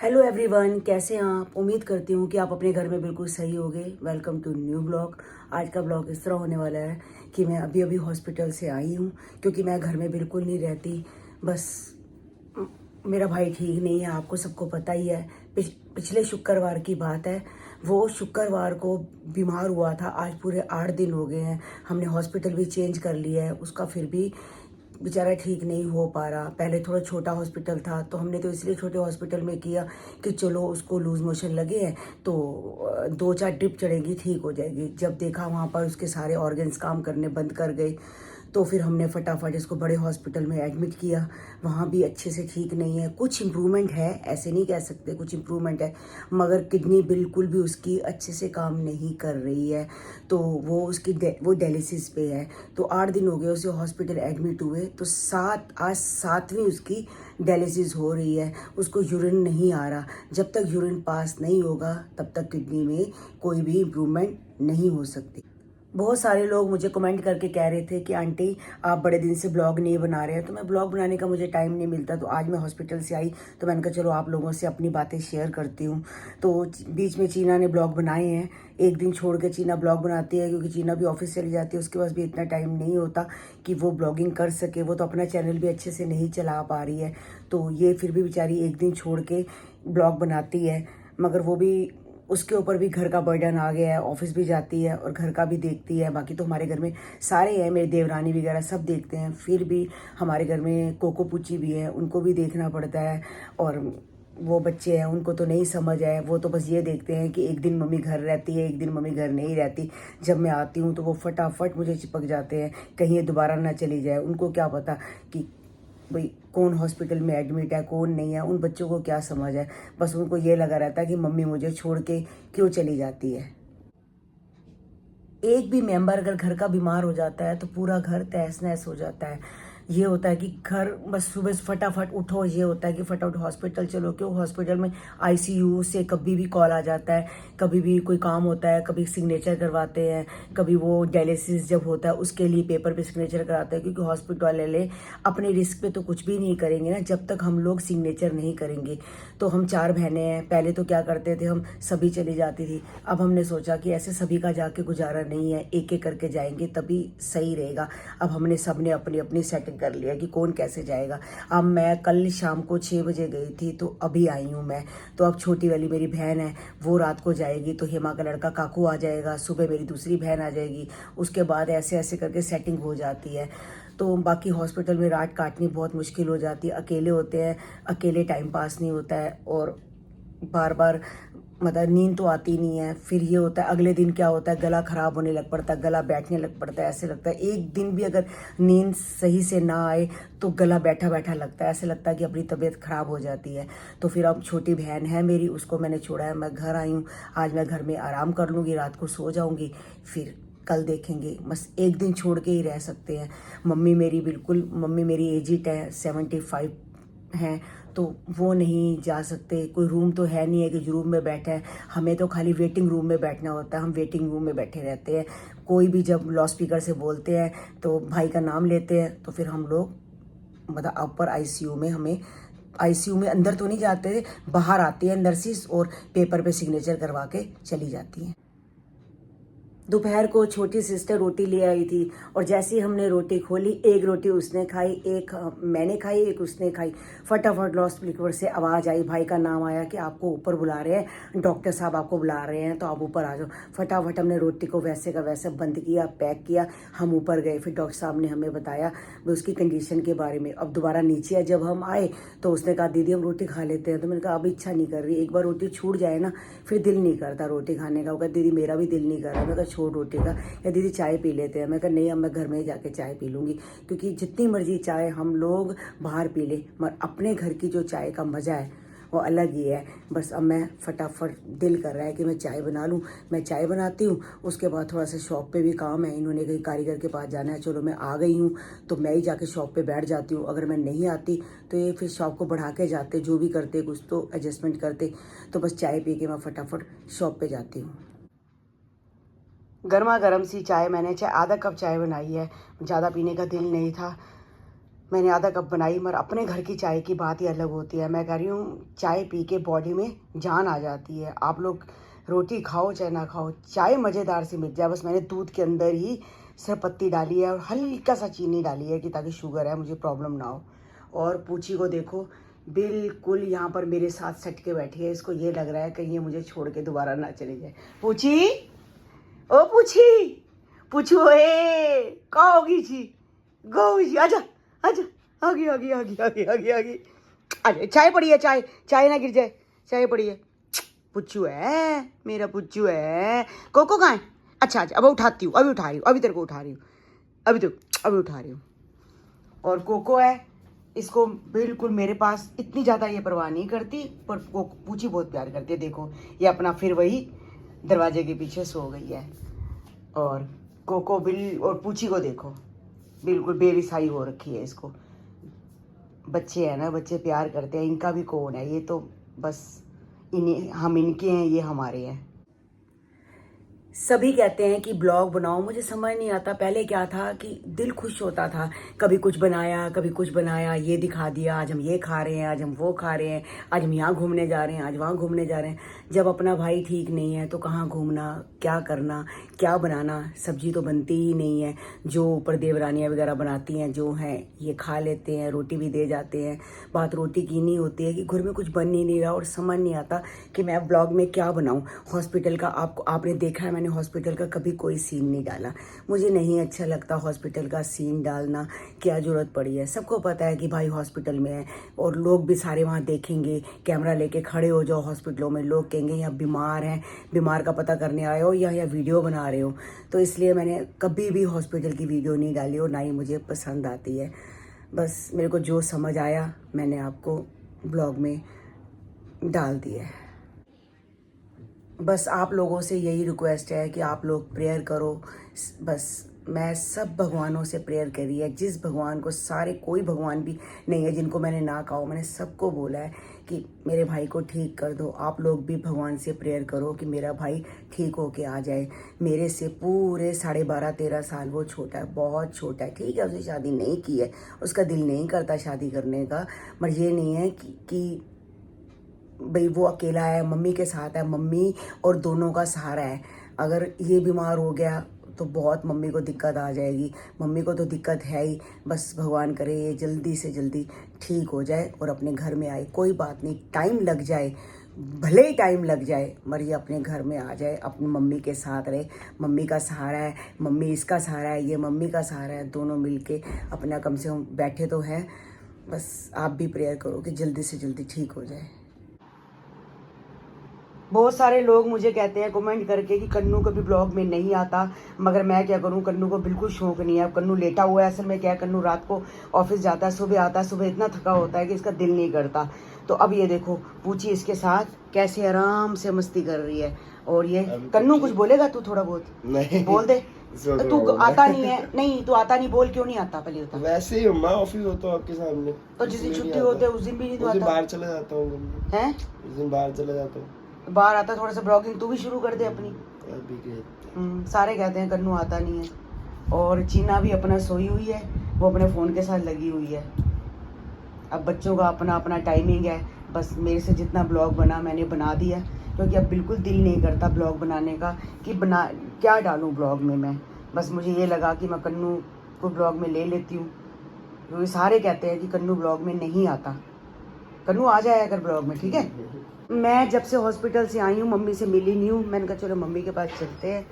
Hello everyone, कैसे हैं आप। उम्मीद करती हूँ कि आप अपने घर में बिल्कुल सही होंगे। Welcome to new blog. आज का ब्लॉग इस तरह होने वाला है कि मैं अभी अभी हॉस्पिटल से आई हूँ क्योंकि मैं घर में बिल्कुल नहीं रहती। बस मेरा भाई ठीक नहीं है, आपको सबको पता ही है। पिछले शुक्रवार की बात है। वो शुक्रवार को बीमार हुआ था। आज पूरे 8 दिन हो गए हैं। हमने हॉस्पिटल भी चेंज कर लिया है उसका, फिर भी बेचारा ठीक नहीं हो पा रहा। पहले थोड़ा छोटा हॉस्पिटल था तो हमने तो इसलिए छोटे हॉस्पिटल में किया कि चलो उसको लूज मोशन लगे हैं तो 2-4 ड्रिप चढ़ेगी, ठीक हो जाएगी। जब देखा वहाँ पर उसके सारे ऑर्गन्स काम करने बंद कर गए तो फिर हमने फटाफट इसको बड़े हॉस्पिटल में एडमिट किया। वहाँ भी अच्छे से ठीक नहीं है। कुछ इम्प्रूवमेंट है, ऐसे नहीं कह सकते, कुछ इम्प्रूवमेंट है, मगर किडनी बिल्कुल भी उसकी अच्छे से काम नहीं कर रही है। तो वो उसकी वो डायलिसिस पे है। तो 8 दिन हो गए उसे हॉस्पिटल एडमिट हुए। तो आज सातवीं उसकी डायलिसिस हो रही है। उसको यूरिन नहीं आ रहा। जब तक यूरिन पास नहीं होगा तब तक किडनी में कोई भी इम्प्रूवमेंट नहीं हो सकती। बहुत सारे लोग मुझे कमेंट करके कह रहे थे कि आंटी आप बड़े दिन से ब्लॉग नहीं बना रहे हैं। तो मैं ब्लॉग बनाने का मुझे टाइम नहीं मिलता। तो आज मैं हॉस्पिटल से आई तो मैंने कहा चलो आप लोगों से अपनी बातें शेयर करती हूँ। तो बीच में चीना ने ब्लॉग बनाए हैं। एक दिन छोड़ के चीना ब्लॉग बनाती है क्योंकि चीना भी ऑफिस चली जाती है, उसके पास भी इतना टाइम नहीं होता कि वो ब्लॉगिंग कर सके। वो तो अपना चैनल भी अच्छे से नहीं चला पा रही है। तो ये फिर भी बेचारी एक दिन छोड़ के ब्लॉग बनाती है, मगर वो भी उसके ऊपर भी घर का बर्डन आ गया है। ऑफिस भी जाती है और घर का भी देखती है। बाकी तो हमारे घर में सारे हैं, मेरी देवरानी वगैरह सब देखते हैं। फिर भी हमारे घर में कोको पुची भी है, उनको भी देखना पड़ता है। और वो बच्चे हैं, उनको तो नहीं समझ है। वो तो बस ये देखते हैं कि एक दिन मम्मी घर रहती है, एक दिन मम्मी घर नहीं रहती। जब मैं आती हूँ तो वो फटाफट मुझे चिपक जाते हैं, कहीं ये दोबारा ना चली जाए। उनको क्या पता कि भाई कौन हॉस्पिटल में एडमिट है कौन नहीं है। उन बच्चों को क्या समझ है। बस उनको ये लगा रहता है कि मम्मी मुझे छोड़ के क्यों चली जाती है। एक भी मेंबर अगर घर का बीमार हो जाता है तो पूरा घर तहस नहस हो जाता है। ये होता है कि घर बस सुबह से फटाफट उठो, ये होता है कि फटाफट हॉस्पिटल चलो। क्यों हॉस्पिटल में आईसीयू से कभी भी कॉल आ जाता है, कभी भी कोई काम होता है, कभी सिग्नेचर करवाते हैं, कभी वो डायलिसिस जब होता है उसके लिए पेपर पे सिग्नेचर कराते हैं। क्योंकि हॉस्पिटल वाले अपने रिस्क पे तो कुछ भी नहीं करेंगे ना जब तक हम लोग सिग्नेचर नहीं करेंगे। तो हम 4 बहनें हैं। पहले तो क्या करते थे, हम सभी चली जाती थी। अब हमने सोचा कि ऐसे सभी का जाके गुजारा नहीं है, एक एक करके जाएंगे तभी सही रहेगा। अब हमने सबने अपनी अपनी सेटिंग कर लिया कि कौन कैसे जाएगा। अब मैं कल शाम को 6 बजे गई थी तो अभी आई हूँ मैं। तो अब छोटी वाली मेरी बहन है, वो रात को जाएगी। तो हेमा का लड़का काकू आ जाएगा, सुबह मेरी दूसरी बहन आ जाएगी। उसके बाद ऐसे ऐसे करके सेटिंग हो जाती है। तो बाकी हॉस्पिटल में रात काटनी बहुत मुश्किल हो जाती है। अकेले होते हैं, अकेले टाइम पास नहीं होता है। और बार बार मतलब नींद तो आती नहीं है। फिर ये होता है अगले दिन क्या होता है, गला खराब होने लग पड़ता है, गला बैठने लग पड़ता है। ऐसे लगता है एक दिन भी अगर नींद सही से ना आए तो गला बैठा बैठा लगता है, ऐसे लगता है कि अपनी तबीयत खराब हो जाती है। तो फिर अब छोटी बहन है मेरी, उसको मैंने छोड़ा है, मैं घर आई हूँ। आज मैं घर में आराम कर लूँगी, रात को सो जाऊँगी, फिर कल देखेंगे। बस एक दिन छोड़ के ही रह सकते हैं। मम्मी मेरी एजिड है, 75 हैं। तो वो नहीं जा सकते। कोई रूम तो है नहीं है कि जो रूम में बैठे हैं। हमें तो खाली वेटिंग रूम में बैठना होता है, हम वेटिंग रूम में बैठे रहते हैं। कोई भी जब लाउड स्पीकर से बोलते हैं तो भाई का नाम लेते हैं तो फिर हम लोग मतलब अपर आईसीयू में, हमें आईसीयू में अंदर तो नहीं जाते, बाहर आती है नर्सिस और पेपर पे सिग्नेचर करवा के चली जाती हैं। दोपहर को छोटी सिस्टर रोटी ले आई थी और जैसे ही हमने रोटी खोली, एक रोटी उसने खाई, एक मैंने खाई, एक उसने खाई। फटाफट लाउड स्पीकर से आवाज़ आई, भाई का नाम आया कि आपको ऊपर बुला रहे हैं, डॉक्टर साहब आपको बुला रहे हैं, तो आप ऊपर आ जाओ। फटाफट हमने रोटी को वैसे का वैसे बंद किया, पैक किया, हम ऊपर गए। फिर डॉक्टर साहब ने हमें बताया उसकी कंडीशन के बारे में। अब दोबारा नीचे जब हम आए तो उसने कहा दीदी हम रोटी खा लेते हैं। तो मैंने कहा अब इच्छा नहीं कर रही, एक बार रोटी छूट जाए ना फिर दिल नहीं करता रोटी खाने का। वो कहा दीदी मेरा भी दिल नहीं कर रहा। मैं कहा छोड़ रोटी का, या दीदी चाय पी लेते हैं। मैं कहा नहीं, अब मैं घर में ही जाके चाय पी लूँगी। क्योंकि जितनी मर्जी चाय हम लोग बाहर पी ले, मगर अपने घर की जो चाय का मज़ा है वो अलग ही है। बस अब मैं फटाफट दिल कर रहा है कि मैं चाय बना लूँ। मैं चाय बनाती हूँ, उसके बाद थोड़ा सा शॉप पे भी काम है, इन्होंने कहीं कारीगर के पास जाना है। चलो मैं आ गई हूँ तो मैं ही जाके शॉप पे बैठ जाती हूँ। अगर मैं नहीं आती तो ये फिर शॉप को बढ़ा के जाते, जो भी करते कुछ तो एडजस्टमेंट करते। तो बस चाय पी के मैं फटाफट शॉप पे जाती हूँ। गर्मा गर्म सी चाय, मैंने चाय आधा कप चाय बनाई है, ज़्यादा पीने का दिल नहीं था। मैंने आधा कप बनाई, मगर अपने घर की चाय की बात ही अलग होती है। मैं कह रही हूँ चाय पी के बॉडी में जान आ जाती है। आप लोग रोटी खाओ चाहे ना खाओ, चाय मज़ेदार सी मिल जाए। बस मैंने दूध के अंदर ही सिर्फ पत्ती डाली है और हल्का सा चीनी डाली है कि ताकि शुगर है मुझे प्रॉब्लम ना हो। और पूछी को देखो, बिल्कुल यहाँ पर मेरे साथ सट के बैठी है। इसको ये लग रहा है कहीं ये मुझे छोड़ के दोबारा ना चली जाए। पूछी, ओ पूछी, पूछो ए कहाँ होगी जी, गो जी, आजा आजा, आगी आगी आगी आगी आगी आगी, अरे चाय पड़ी है, चाय चाय ना गिर जाए, चाय पड़ी है। पुच्चू है मेरा, पुच्चू है। कोको कहाँ है? अच्छा अच्छा, अब उठाती हूँ, अभी उठा रही हूँ, अभी तेरे को उठा रही हूँ, अभी उठा रही हूँ। और कोको है, इसको बिल्कुल मेरे पास इतनी ज़्यादा ये परवाह नहीं करती, पर पूछी बहुत प्यार करती है। देखो ये अपना फिर वही दरवाजे के पीछे सो गई है। और कोको और पूछी को देखो, बिल्कुल बेविसाई हो रखी है इसको। बच्चे हैं ना, बच्चे प्यार करते हैं, इनका भी कौन है, ये तो बस इन्हीं, हम इनके हैं, ये हमारे हैं। सभी कहते हैं कि ब्लॉग बनाओ, मुझे समझ नहीं आता। पहले क्या था कि दिल खुश होता था, कभी कुछ बनाया कभी कुछ बनाया, ये दिखा दिया, आज हम ये खा रहे हैं, आज हम वो खा रहे हैं, आज हम यहाँ घूमने जा रहे हैं, आज वहाँ घूमने जा रहे हैं। जब अपना भाई ठीक नहीं है तो कहाँ घूमना, क्या करना, क्या बनाना, सब्जी तो बनती ही नहीं है। जो ऊपर देवरानियाँ वगैरह बनाती हैं जो हैं ये खा लेते हैं, रोटी भी दे जाते हैं। बात रोटी की नहीं होती है कि घर में कुछ बन ही नहीं रहा और समझ नहीं आता कि मैं ब्लॉग में क्या बनाऊँ। हॉस्पिटल का आपने देखा है, मैंने हॉस्पिटल का कभी कोई सीन नहीं डाला। मुझे नहीं अच्छा लगता हॉस्पिटल का सीन डालना, क्या ज़रूरत पड़ी है। सबको पता है कि भाई हॉस्पिटल में है और लोग भी सारे वहाँ देखेंगे, कैमरा लेके खड़े हो जाओ हॉस्पिटलों में, लोग कहेंगे यहाँ बीमार हैं, बीमार का पता करने आए हो या वीडियो बना रहे हो। तो इसलिए मैंने कभी भी हॉस्पिटल की वीडियो नहीं डाली और ना ही मुझे पसंद आती है। बस मेरे को जो समझ आया मैंने आपको ब्लॉग में डाल दिया है। बस आप लोगों से यही रिक्वेस्ट है कि आप लोग प्रेयर करो। बस मैं सब भगवानों से प्रेयर करी है, जिस भगवान को, सारे कोई भगवान भी नहीं है जिनको मैंने ना कहा हो, मैंने सबको बोला है कि मेरे भाई को ठीक कर दो। आप लोग भी भगवान से प्रेयर करो कि मेरा भाई ठीक होके आ जाए। मेरे से पूरे 12.5-13 साल वो छोटा है, बहुत छोटा है। ठीक है उसने शादी नहीं की है, उसका दिल नहीं करता शादी करने का, मगर ये नहीं है कि भाई वो अकेला है, मम्मी के साथ है, मम्मी और दोनों का सहारा है। अगर ये बीमार हो गया तो बहुत मम्मी को दिक्कत आ जाएगी, मम्मी को तो दिक्कत है ही। बस भगवान करे ये जल्दी से जल्दी ठीक हो जाए और अपने घर में आए। कोई बात नहीं, टाइम लग जाए, भले ही टाइम लग जाए, मगर ये अपने घर में आ जाए, अपनी मम्मी के साथ रहे। मम्मी का सहारा है, मम्मी इसका सहारा है, ये मम्मी का सहारा है, दोनों मिलके अपना कम से कम बैठे तो हैं। बस आप भी प्रेयर करो कि जल्दी से जल्दी ठीक हो जाए। बहुत सारे लोग मुझे कहते हैं कमेंट करके कि कन्नू कभी ब्लॉग में नहीं आता, मगर मैं क्या करूं, कन्नू को बिल्कुल शौक नहीं है। कन्नू लेटा हुआ है, असल में क्या है, कन्नू रात को ऑफिस जाता है, सुबह आता है, सुबह इतना थका होता है कि इसका दिल नहीं करता। तो अब ये देखो पूछी इसके साथ कैसे आराम से मस्ती कर रही है। और ये कन्नू कुछ बोलेगा तू थोड़ा बहुत? नहीं बोल दे। तू आता नहीं है, नहीं तू आता नहीं, बोल क्यों नहीं आता पहले बता। वैसे ही मैं ऑफिस होता हूँ आपके सामने, तो जिस दिन छुट्टी होती है उस दिन भी नहीं तो आता? बाहर चले जाता हूँ, हैं उस दिन बाहर चले जाता हूँ, बाहर आता। थोड़ा सा ब्लॉगिंग तू भी शुरू कर दे अपनी। सारे कहते हैं कन्नू आता नहीं है। और चीना भी अपना सोई हुई है, वो अपने फ़ोन के साथ लगी हुई है। अब बच्चों का अपना अपना टाइमिंग है। बस मेरे से जितना ब्लॉग बना मैंने बना दिया, क्योंकि अब बिल्कुल दिल नहीं करता ब्लॉग बनाने का कि क्या डालूँ ब्लॉग में मैं। बस मुझे ये लगा कि मैं कन्नू को ब्लॉग में ले लेती हूँ, क्योंकि सारे कहते हैं कि कन्नू ब्लॉग में नहीं आता। कन्नू आ जाए अगर ब्लॉग में, ठीक है। मैं जब से हॉस्पिटल से आई हूँ मम्मी से मिली नहीं हूँ, मैंने कहा चलो मम्मी के पास चलते हैं।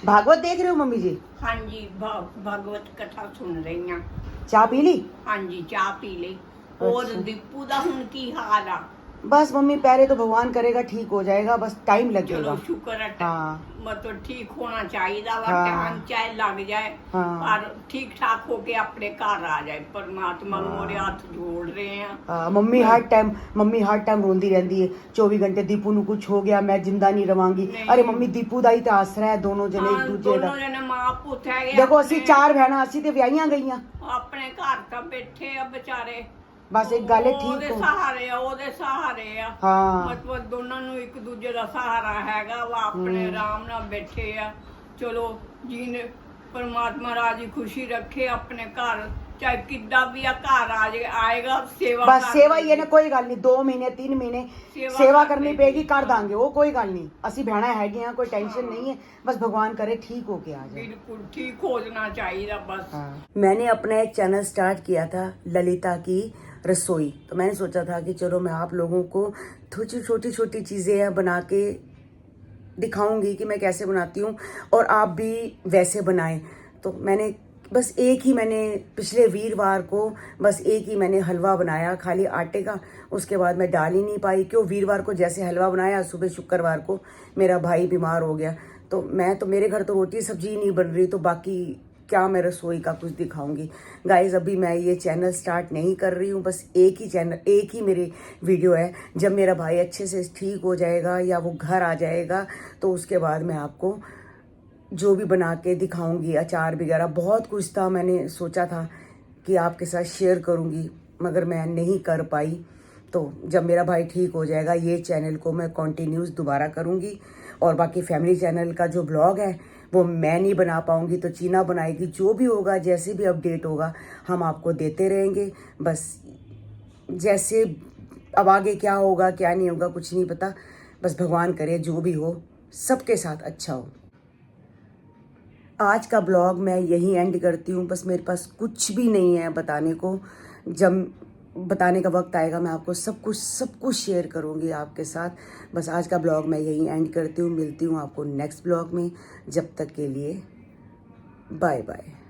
भागवत देख रहे हो मम्मी जी? हाँ जी, भागवत कथा सुन रही हैं। चाय पी ली? हाँ जी, चाय पी ली। और दीपू दा हुन की हाल आ? बस मम्मी पहले तो भगवान करेगा ठीक हो जाएगा, बस टाइम लगेगा। चलो शुक्र है, हाँ मतलब ठीक होना चाहिए, हाँ। टाइम चाहे लग जाए, हाँ। पर ठीक ठाक होके अपने घर आ जाए। परमात्मा मोरे हाथ जोड़ रहे हैं। मम्मी हर टाइम रोंदी रहती है 24 घंटे, दीपू नु कुछ हो गया मैं जिंदा नहीं रवांगी। अरे मम्मी दीपू दा ही तो आसरा है, दोनों जने एक दूजे दा। दोनों जने मां पुत है। देखो असि 4 भैणा, असि ते विआहियां गईयां, अपने घर का बैठे आ बेचारे। बस एक गल ठीक ਉਹਦੇ ਸਹਾਰੇ ਆ, ਉਹਦੇ ਸਹਾਰੇ ਆ। ਹਾਂ ਮਤਲਬ ਦੋਨਾਂ ਨੂੰ ਇੱਕ ਦੂਜੇ ਦਾ ਸਹਾਰਾ ਹੈਗਾ ਵਾ, ਆਪਣੇ ਆਰਾਮ ਨਾਲ ਬੈਠੇ ਆ। ਚਲੋ ਜੀਨੇ ਪਰਮਾਤਮਾ ਰਾਜੀ ਖੁਸ਼ੀ ਰੱਖੇ, ਆਪਣੇ ਘਰ चाहे किदा भी आ घर आएगा सेवा बस कर सेवा लेंगे। ये ना कोई ਗੱਲ ਨਹੀਂ 2 ਮਹੀਨੇ 3 ਮਹੀਨੇ सेवा ਸੇਵਾ कर ਕਰਨੀ लेंगे। ਪਏਗੀ ਕਰ ਦਾਂਗੇ ਉਹ ਕੋਈ ਗੱਲ ਨਹੀਂ ਅਸੀਂ ਭੈਣਾਂ ਹੈਗੀਆਂ ਕੋਈ ਟੈਨਸ਼ਨ नहीं है बस भगवान करे ठीक होके आ जाए बिल्कुल ठीक हो जाना चाहिए बस। मैंने अपना एक चैनल स्टार्ट किया था ललिता की रसोई। तो मैंने सोचा था कि चलो मैं आप लोगों को छोटी छोटी चीज़ें बना के दिखाऊंगी कि मैं कैसे बनाती हूँ और आप भी वैसे बनाएं। तो मैंने बस एक ही मैंने पिछले वीरवार को बस एक ही मैंने हलवा बनाया खाली आटे का। उसके बाद मैं डाल ही नहीं पाई क्यों वीरवार को जैसे हलवा बनाया सुबह शुक्रवार को मेरा भाई बीमार हो गया। तो मेरे घर तो रोटी सब्जी ही नहीं बन रही तो बाकी क्या मैं रसोई का कुछ दिखाऊंगी। गाइज अभी मैं ये चैनल स्टार्ट नहीं कर रही हूँ। बस एक ही मेरी वीडियो है। जब मेरा भाई अच्छे से ठीक हो जाएगा या वो घर आ जाएगा तो उसके बाद मैं आपको जो भी बना के दिखाऊंगी। अचार वगैरह बहुत कुछ था मैंने सोचा था कि आपके साथ शेयर करूंगी मगर मैं नहीं कर पाई। तो जब मेरा भाई ठीक हो जाएगा ये चैनल को मैं कंटिन्यूस दोबारा करूंगी। और बाकी फैमिली चैनल का जो ब्लॉग है वो मैं नहीं बना पाऊंगी तो चीना बनाएगी। जो भी होगा जैसे भी अपडेट होगा हम आपको देते रहेंगे। बस जैसे अब आगे क्या होगा क्या नहीं होगा कुछ नहीं पता। बस भगवान करे जो भी हो सबके साथ अच्छा हो। आज का ब्लॉग मैं यहीं एंड करती हूँ। बस मेरे पास कुछ भी नहीं है बताने को। जब बताने का वक्त आएगा मैं आपको सब कुछ शेयर करूँगी आपके साथ। बस आज का ब्लॉग मैं यहीं एंड करती हूँ। मिलती हूँ आपको नेक्स्ट ब्लॉग में। जब तक के लिए बाय बाय।